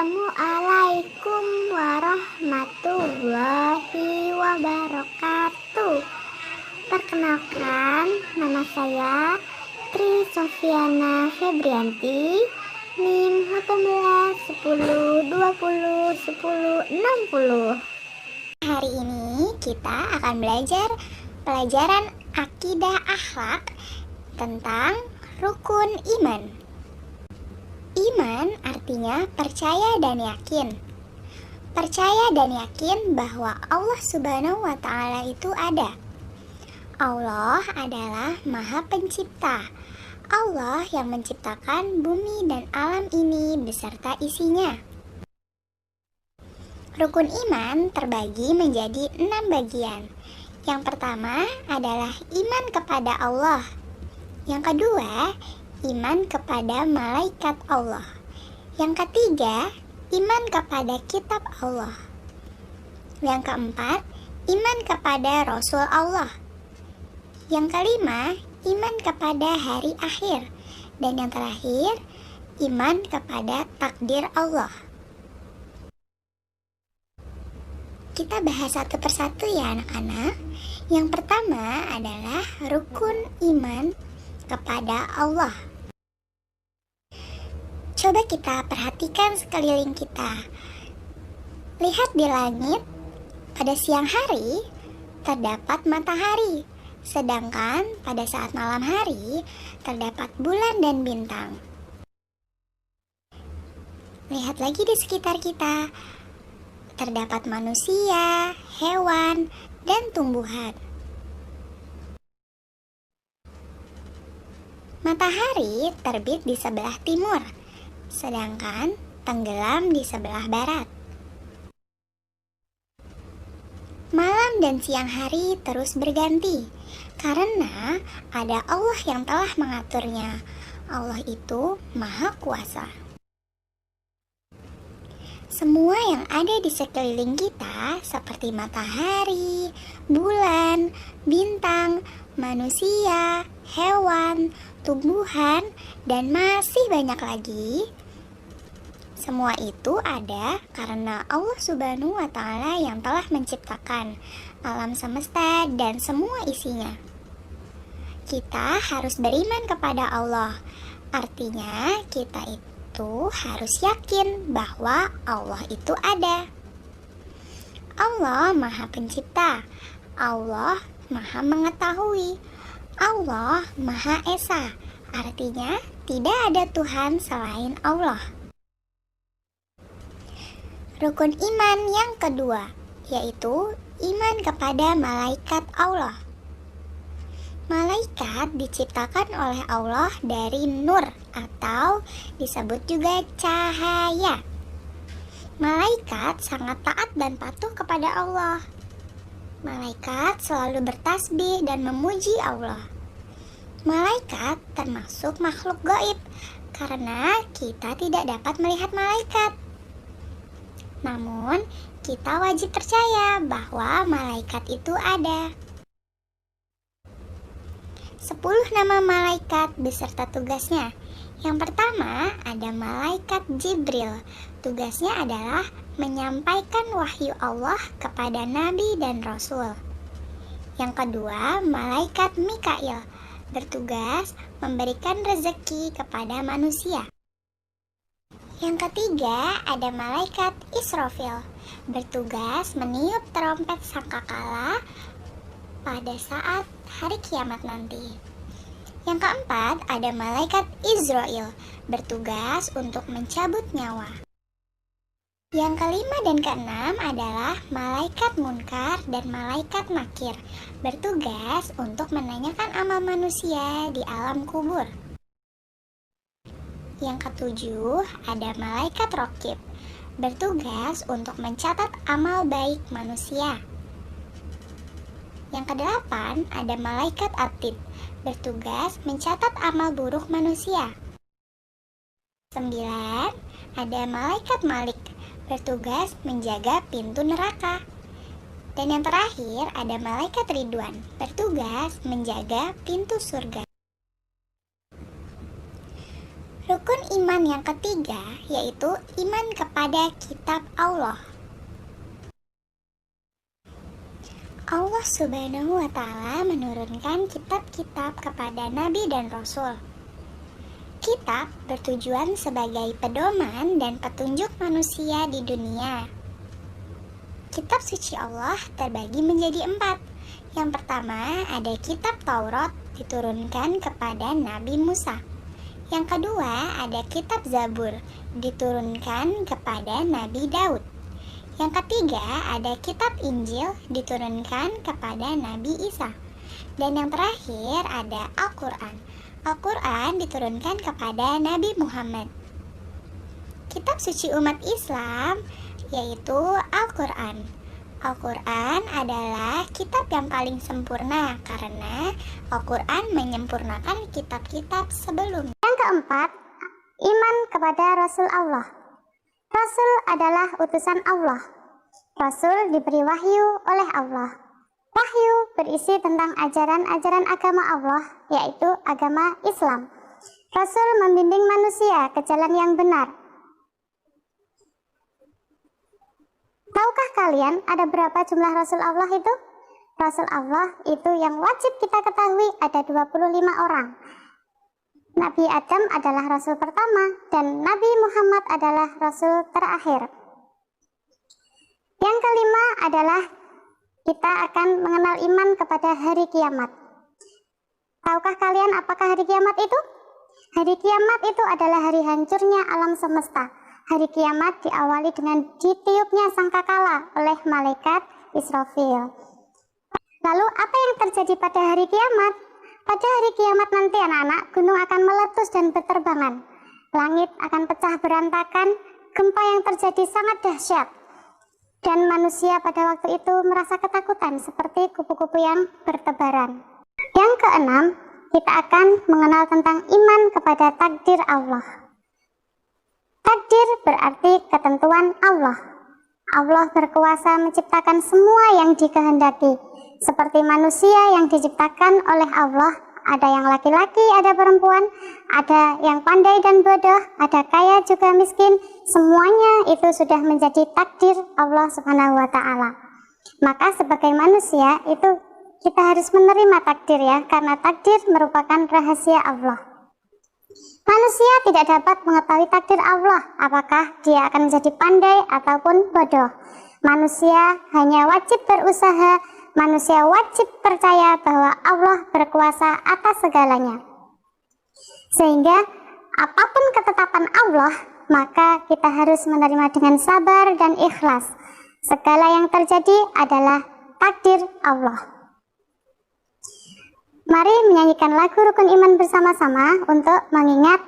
Assalamualaikum warahmatullahi wabarakatuh. Perkenalkan, nama saya Tri Sofiana Febrianti, NIM 1810201060. Hari ini kita akan belajar pelajaran akidah akhlak tentang rukun iman. Iman artinya percaya dan yakin. Percaya dan yakin bahwa Allah Subhanahu wa Ta'ala itu ada. Allah adalah Maha Pencipta. Allah yang menciptakan bumi dan alam ini beserta isinya. Rukun iman terbagi menjadi 6 bagian. Yang pertama adalah iman kepada Allah. Yang kedua, iman kepada malaikat Allah. Yang ketiga, iman kepada kitab Allah. Yang keempat, iman kepada Rasul Allah. Yang kelima, iman kepada hari akhir. Dan yang terakhir, iman kepada takdir Allah. Kita bahas satu persatu ya anak-anak. Yang pertama adalah rukun iman kepada Allah. Coba kita perhatikan sekeliling kita. Lihat di langit, pada siang hari terdapat matahari, sedangkan pada saat malam hari terdapat bulan dan bintang. Lihat lagi di sekitar kita, terdapat manusia, hewan, dan tumbuhan. Matahari terbit di sebelah timur, sedangkan tenggelam di sebelah barat. Malam dan siang hari terus berganti, karena ada Allah yang telah mengaturnya. Allah itu Maha Kuasa. Semua yang ada di sekeliling kita seperti matahari, bulan, bintang, manusia, hewan, tumbuhan, dan masih banyak lagi. Semua itu ada karena Allah Subhanahu wa Ta'ala yang telah menciptakan alam semesta dan semua isinya. Kita harus beriman kepada Allah. Artinya kita itu harus yakin bahwa Allah itu ada. Allah Maha Pencipta. Allah Maha Mengetahui. Allah Maha Esa. Artinya tidak ada Tuhan selain Allah. Rukun iman yang kedua, yaitu iman kepada malaikat Allah. Malaikat diciptakan oleh Allah dari nur atau disebut juga cahaya. Malaikat sangat taat dan patuh kepada Allah. Malaikat selalu bertasbih dan memuji Allah. Malaikat termasuk makhluk gaib karena kita tidak dapat melihat malaikat. Namun, kita wajib percaya bahwa malaikat itu ada. 10 nama malaikat beserta tugasnya. Yang pertama ada malaikat Jibril. Tugasnya adalah menyampaikan wahyu Allah kepada nabi dan rasul. Yang kedua, malaikat Mikail bertugas memberikan rezeki kepada manusia. Yang ketiga, ada malaikat Israfil bertugas meniup trompet sangkakala pada saat hari kiamat nanti. Yang keempat, ada malaikat Izrail bertugas untuk mencabut nyawa. Yang kelima dan keenam adalah malaikat Munkar dan malaikat Nakir bertugas untuk menanyakan amal manusia di alam kubur. Yang ketujuh, ada malaikat Raqib bertugas untuk mencatat amal baik manusia. Yang kedelapan, ada malaikat Atid bertugas mencatat amal buruk manusia. 9, ada malaikat Malik bertugas menjaga pintu neraka. Dan yang terakhir, ada malaikat Ridwan bertugas menjaga pintu surga. Rukun iman iman yang ketiga yaitu iman kepada kitab Allah. Allah Subhanahu wa Ta'ala menurunkan kitab-kitab kepada nabi dan rasul. Kitab bertujuan sebagai pedoman dan petunjuk manusia di dunia. Kitab suci Allah terbagi menjadi 4. Yang pertama ada kitab Taurat diturunkan kepada Nabi Musa. Yang kedua ada kitab Zabur diturunkan kepada Nabi Daud. Yang ketiga ada kitab Injil diturunkan kepada Nabi Isa. Dan yang terakhir ada Al-Quran. Al-Quran diturunkan kepada Nabi Muhammad. Kitab suci umat Islam yaitu Al-Quran. Al-Quran adalah kitab yang paling sempurna karena Al-Quran menyempurnakan kitab-kitab sebelumnya. Yang keempat, iman kepada Rasul Allah. Rasul adalah utusan Allah. Rasul diberi wahyu oleh Allah. Wahyu berisi tentang ajaran-ajaran agama Allah, yaitu agama Islam. Rasul membimbing manusia ke jalan yang benar. Tahukah kalian ada berapa jumlah Rasul Allah itu? Rasul Allah itu yang wajib kita ketahui ada 25 orang. Nabi Adam adalah Rasul pertama dan Nabi Muhammad adalah Rasul terakhir. Yang kelima adalah kita akan mengenal iman kepada hari kiamat. Tahukah kalian apakah hari kiamat itu? Hari kiamat itu adalah hari hancurnya alam semesta. Hari kiamat diawali dengan ditiupnya sangkakala oleh malaikat Israfil. Lalu apa yang terjadi pada hari kiamat? Pada hari kiamat nanti anak-anak, gunung akan meletus dan berterbangan. Langit akan pecah berantakan, gempa yang terjadi sangat dahsyat. Dan manusia pada waktu itu merasa ketakutan seperti kupu-kupu yang bertebaran. Yang keenam, kita akan mengenal tentang iman kepada takdir Allah. Takdir berarti ketentuan Allah. Allah berkuasa menciptakan semua yang dikehendaki. Seperti manusia yang diciptakan oleh Allah, ada yang laki-laki, ada perempuan, ada yang pandai dan bodoh, ada kaya juga miskin, semuanya itu sudah menjadi takdir Allah Subhanahu wa Ta'ala. Maka sebagai manusia itu kita harus menerima takdir ya, karena takdir merupakan rahasia Allah. Manusia tidak dapat mengetahui takdir Allah, apakah dia akan menjadi pandai ataupun bodoh. Manusia hanya wajib berusaha, manusia wajib percaya bahwa Allah berkuasa atas segalanya. Sehingga apapun ketetapan Allah, maka kita harus menerima dengan sabar dan ikhlas. Segala yang terjadi adalah takdir Allah. Mari menyanyikan lagu Rukun Iman bersama-sama untuk mengingat